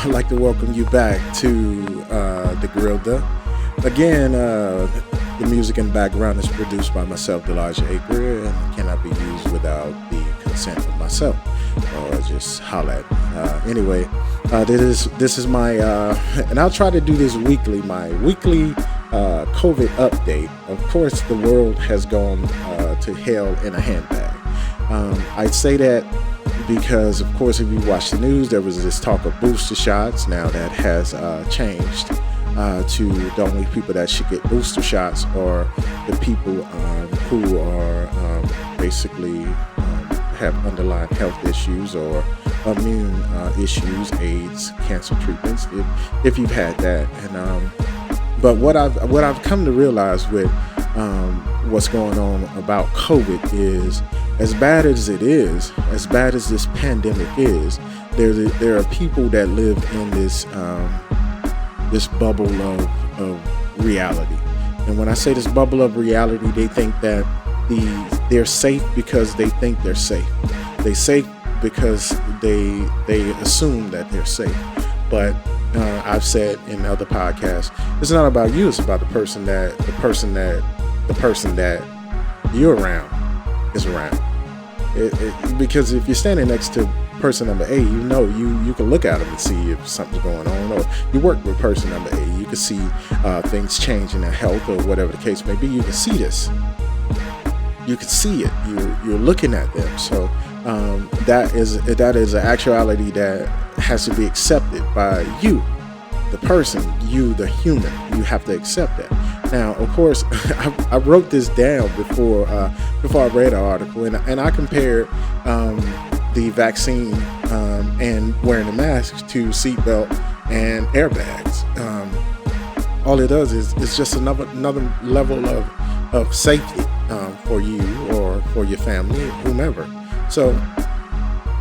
I'd like to welcome you back to The Grilda. Again, the music in the background is produced by myself, Elijah Acre, and cannot be used without the consent of myself. Or just holla at me. Anyway, this is my, and I'll try to do this weekly, my weekly COVID update. Of course, the world has gone to hell in a handbag. I say that because, of course, if you watch the news, there was this talk of booster shots. Now that has changed to the only people that should get booster shots are the people who are basically have underlying health issues or immune issues, AIDS, cancer treatments, if you've had that. And but what I've come to realize with what's going on about COVID is, as bad as it is, as bad as this pandemic is, there are people that live in this this bubble of reality. And when I say this bubble of reality, they think that they're safe because they think they're safe. They're safe because they assume that they're safe. But I've said in other podcasts, it's not about you. It's about the person that you're around is around. Because if you're standing next to person number A, you can look at them and see if something's going on. Or you work with person number A, you can see things change in their health or whatever the case may be. You can see this. You can see it. You're looking at them. So that is an actuality that has to be accepted by you, the person, you, the human. You have to accept that. Now, of course, I wrote this down before I read the article, and I compared the vaccine and wearing a mask to seatbelt and airbags. All it does is it's just another level of safety for you or for your family, whomever. So,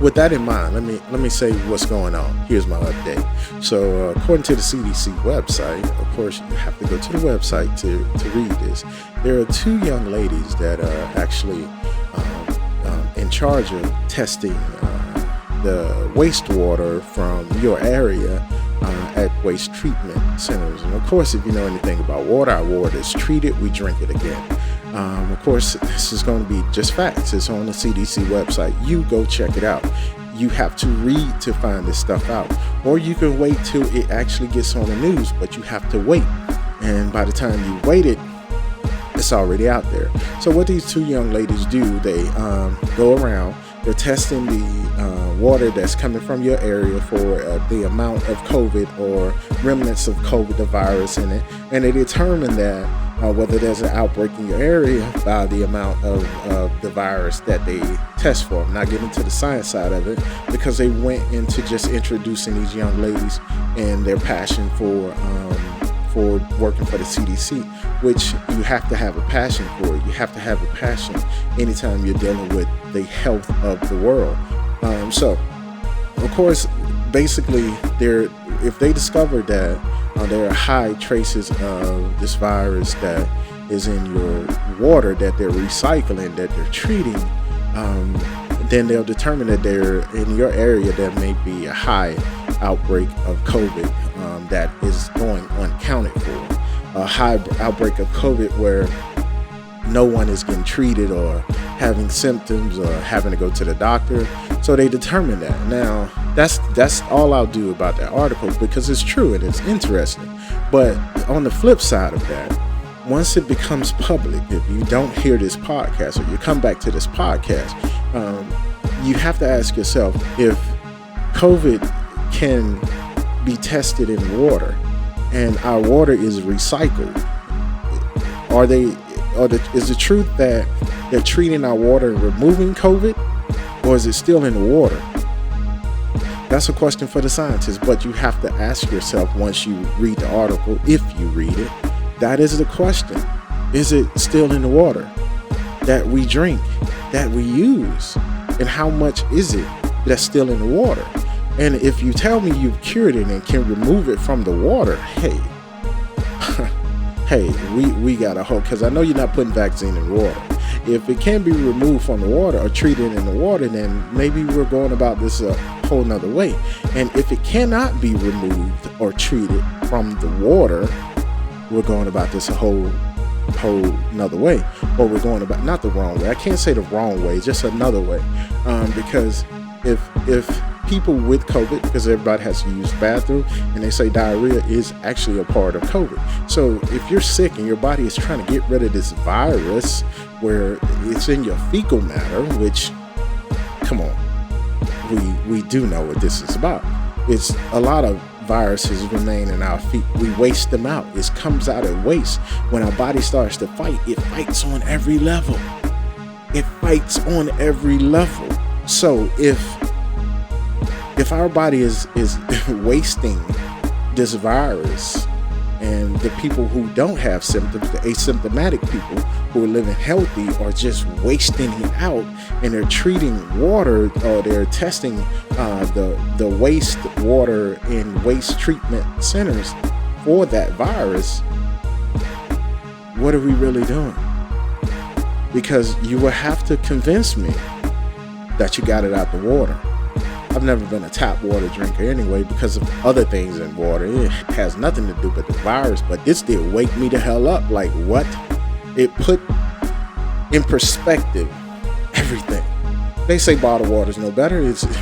with that in mind, let me say what's going on. Here's my update. So, according to the CDC website, of course, you have to go to the website to read this. There are two young ladies that are actually in charge of testing the wastewater from your area at waste treatment centers. And of course, if you know anything about water, our water is treated, we drink it again. Of course, this is going to be just facts. It's on the CDC website. You go check it out. You have to read to find this stuff out. Or you can wait till it actually gets on the news, but you have to wait. And by the time you wait it's already out there. So what these two young ladies do, they go around, they're testing the water that's coming from your area for the amount of COVID or remnants of COVID, the virus in it. And they determine that whether there's an outbreak in your area by the amount of the virus that they test for. I'm not getting into the science side of it because they went into just introducing these young ladies and their passion for working for the CDC, which you have to have a passion for. You have to have a passion anytime you're dealing with the health of the world. So, of course, basically, if they discover that there are high traces of this virus that is in your water that they're recycling, that they're treating, then they'll determine that they're in your area there may be a high outbreak of COVID that is going unaccounted for. A high outbreak of COVID where no one is getting treated or having symptoms or having to go to the doctor. So they determine that. Now, that's all I'll do about that article because it's true and it's interesting. But on the flip side of that, once it becomes public, if you don't hear this podcast or you come back to this podcast, you have to ask yourself if COVID can be tested in water and our water is recycled. Is the truth that they're treating our water and removing COVID, or is it still in the water? That's a question for the scientists, but you have to ask yourself once you read the article, if you read it, that is the question. Is it still in the water that we drink, that we use? And how much is it that's still in the water? And if you tell me you've cured it and can remove it from the water, hey, we got a hope, because I know you're not putting vaccine in water. If it can be removed from the water or treated in the water, then maybe we're going about this a whole nother way. And if it cannot be removed or treated from the water, we're going about this a whole another way, or we're going about, not the wrong way, I can't say the wrong way, just another way, because if people with COVID, because everybody has to use the bathroom, and they say diarrhea is actually a part of COVID. So if you're sick and your body is trying to get rid of this virus where it's in your fecal matter, which, come on, we do know what this is about. It's a lot of viruses remain in our feet. We waste them out. It comes out at waste. When our body starts to fight, it fights on every level. It fights on every level. So if our body is wasting this virus, and the people who don't have symptoms, the asymptomatic people who are living healthy, are just wasting it out, and they're treating water, or they're testing the waste water in waste treatment centers for that virus, what are we really doing? Because you will have to convince me that you got it out the water. I've never been a tap water drinker anyway, because of other things in water. It has nothing to do with the virus, but this did wake me the hell up. Like, what? It put in perspective everything. They say bottled water is no better.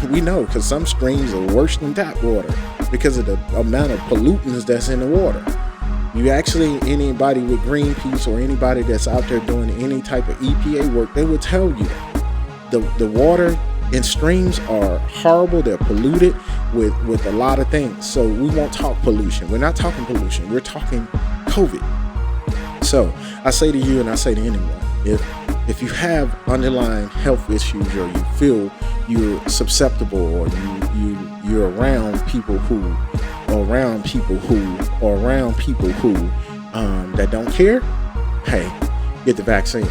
We know, because some streams are worse than tap water because of the amount of pollutants that's in the water. You actually, anybody with Greenpeace or anybody that's out there doing any type of EPA work, they will tell you that the water in streams are horrible. They're polluted with a lot of things. So we won't talk pollution. We're not talking pollution. We're talking COVID. So I say to you, and I say to anyone, if you have underlying health issues, or you feel you're susceptible, or you're around people who that don't care, hey, get the vaccine.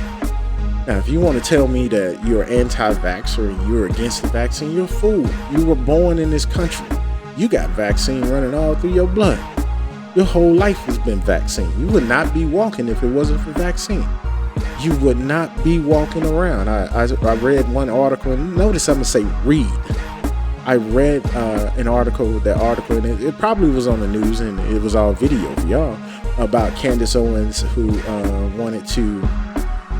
Now, if you want to tell me that you're anti-vaxxer and you're against the vaccine, you're a fool. You were born in this country. You got vaccine running all through your blood. Your whole life has been vaccine. You would not be walking if it wasn't for vaccine. You would not be walking around. I read one article, and notice I'm going to say read. I read an article, and it probably was on the news, and it was all video for y'all, about Candace Owens, who wanted to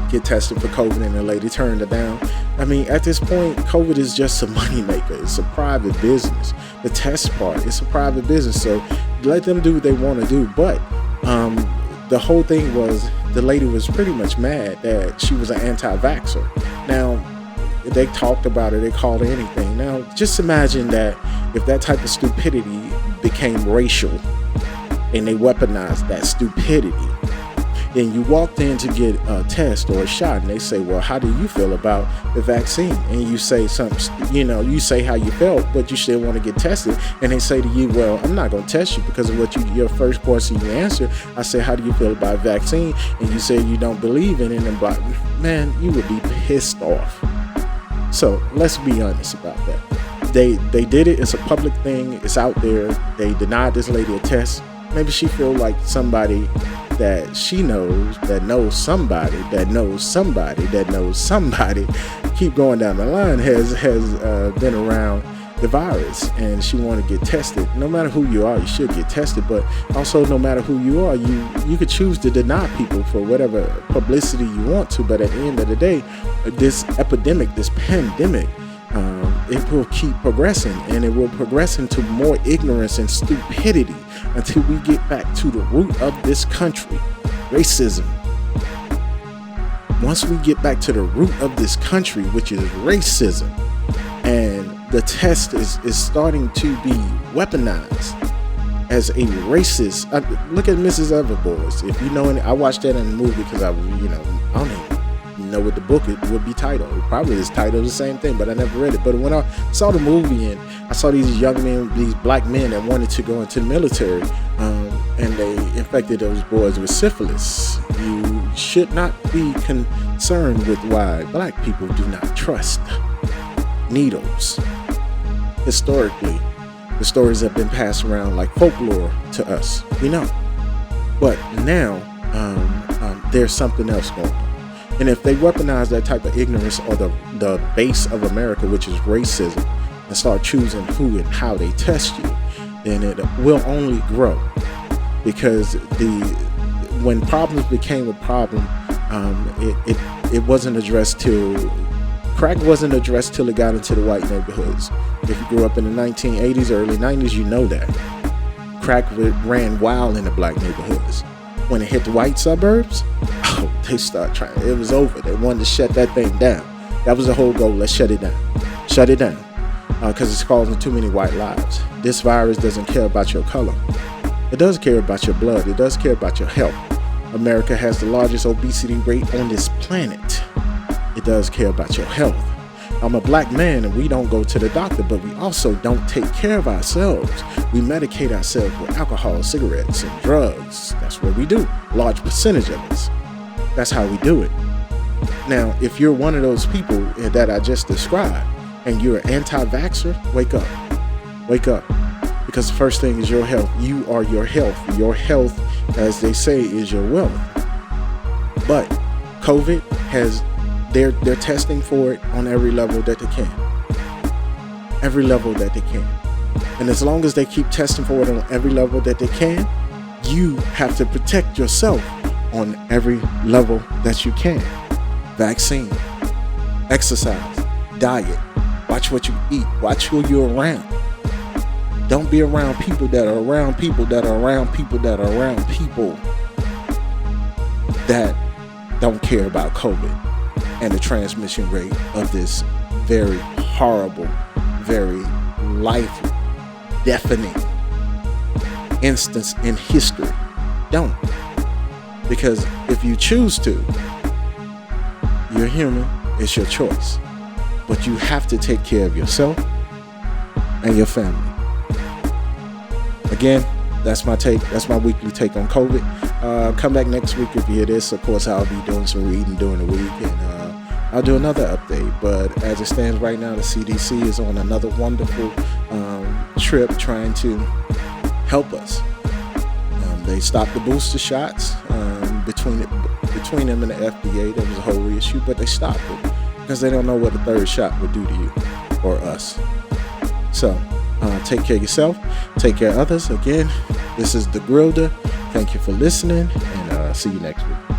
get tested for COVID, and the lady turned it down. I mean, at this point, COVID is just a moneymaker. It's a private business. The test part, it's a private business. So let them do what they want to do. But the whole thing was, the lady was pretty much mad that she was an anti-vaxxer. Now, they talked about it, they called her anything. Now, just imagine that if that type of stupidity became racial, and they weaponized that stupidity, and you walked in to get a test or a shot, and they say, well, how do you feel about the vaccine? And you say something, you say how you felt, but you still want to get tested. And they say to you, well, I'm not going to test you because of what your first question you answered. I say, how do you feel about vaccine? And you say you don't believe in it. And like, man, you would be pissed off. So let's be honest about that. They did it. It's a public thing. It's out there. They denied this lady a test. Maybe she feel like somebody that she knows, that knows somebody, that knows somebody, that knows somebody, keep going down the line, has been around the virus, and she want to get tested. No matter who you are, you should get tested, but also no matter who you are, you could choose to deny people for whatever publicity you want to, but at the end of the day, this epidemic, this pandemic, it will keep progressing, and it will progress into more ignorance and stupidity until we get back to the root of this country, racism. Once we get back to the root of this country, which is racism, and the test is starting to be weaponized as a racist. Look at Mrs. Everboys. If you know, I watched that in the movie because I don't even know what the book it would be titled. It probably is titled the same thing, but I never read it. But when I saw the movie, and I saw these young men, these black men that wanted to go into the military, and they infected those boys with syphilis. You should not be concerned with why black people do not trust needles. Historically, the stories have been passed around like folklore to us, we know. But now, there's something else going on. And if they weaponize that type of ignorance, or the base of America, which is racism, and start choosing who and how they test you, then it will only grow. Because when problems became a problem, it wasn't addressed till crack wasn't addressed till it got into the white neighborhoods. If you grew up in the 1980s, early 90s, you know that crack ran wild in the black neighborhoods. When it hit the white suburbs, they start trying. It was over. They wanted to shut that thing down. That was the whole goal. Let's shut it down. Shut it down, because it's causing too many white lives. This virus doesn't care about your color. It does care about your blood. It does care about your health. America has the largest obesity rate on this planet. It does care about your health. I'm a black man and we don't go to the doctor, but we also don't take care of ourselves. We medicate ourselves with alcohol, cigarettes, and drugs. That's what we do. Large percentage of us. That's how we do it. Now, if you're one of those people that I just described and you're an anti-vaxxer, wake up. Wake up. Because the first thing is your health. You are your health. Your health, as they say, is your wealth. But COVID has, they're testing for it on every level that they can. Every level that they can. And as long as they keep testing for it on every level that they can, you have to protect yourself on every level that you can. Vaccine, exercise, diet, watch what you eat, watch who you're around. Don't be around people that are around people that are around people that are around people that don't care about COVID and the transmission rate of this very horrible, very life-deafening instance in history. Don't. Because if you choose to, you're human, it's your choice. But you have to take care of yourself and your family. Again, that's my take. That's my weekly take on COVID. Come back next week if you hear this. Of course, I'll be doing some reading during the week, and I'll do another update. But as it stands right now, the CDC is on another wonderful trip trying to help us. They stopped the booster shots between them and the FDA. There was a whole issue, but they stopped it because they don't know what a third shot would do to you or us. So take care of yourself, take care of others. Again, this is the Grilder. Thank you for listening, and see you next week.